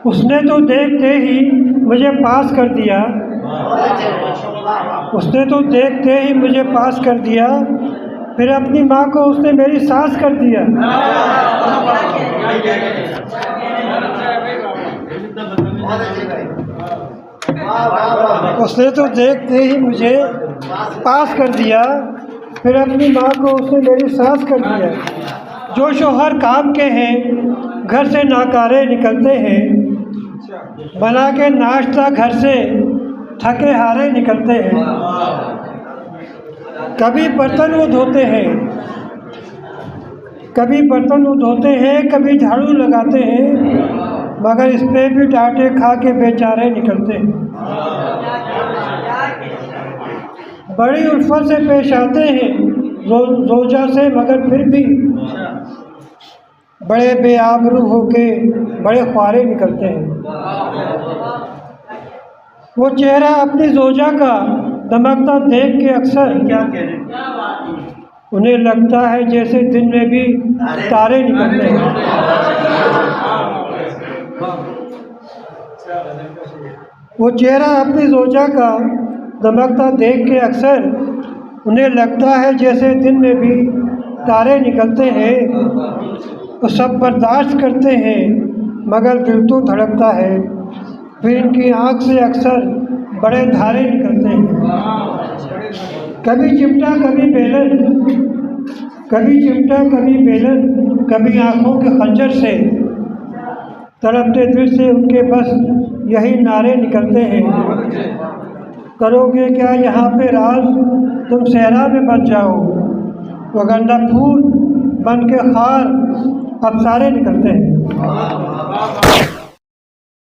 उसने तो देखते ही मुझे पास कर दिया, उसने तो देखते ही मुझे पास कर दिया, फिर अपनी माँ को उसने मेरी सास कर दिया। उसने तो देखते ही मुझे पास कर दिया, फिर अपनी माँ को उसने मेरी सास कर दिया। जो शौहर काम के हैं घर से नाकारे निकलते हैं, बना के नाश्ता घर से थके हारे निकलते हैं। कभी बर्तन वो धोते हैं, कभी बर्तन वो धोते हैं, कभी झाड़ू लगाते हैं, मगर इस पे भी डांटे खा के बेचारे निकलते हैं। बड़ी उल्फत से पेश आते हैं रोजा से, मगर फिर भी बड़े बेआबरू होके बड़े ख्वारे निकलते हैं। वो चेहरा अपनी जोजा का दमकता देख के अक्सर क्या कह रहे उन्हें लगता है जैसे दिन में भी तारे निकलते हैं। वो चेहरा अपनी जोजा का दमकता देख के अक्सर उन्हें लगता है जैसे दिन में भी तारे निकलते हैं। वो सब बर्दाश्त करते हैं मगर दिल तो धड़कता है, फिर इनकी आँख से अक्सर बड़े धारे निकलते हैं। कभी चिमटा कभी बेलन, कभी चिमटा कभी बेलन, कभी आँखों के खंजर से, तड़पते दिल से उनके बस यही नारे निकलते हैं। करोगे क्या यहाँ पे राज, तुम सहरा में बच जाओ, वगरना फूल बन के खार अब सारे निकलते हैं।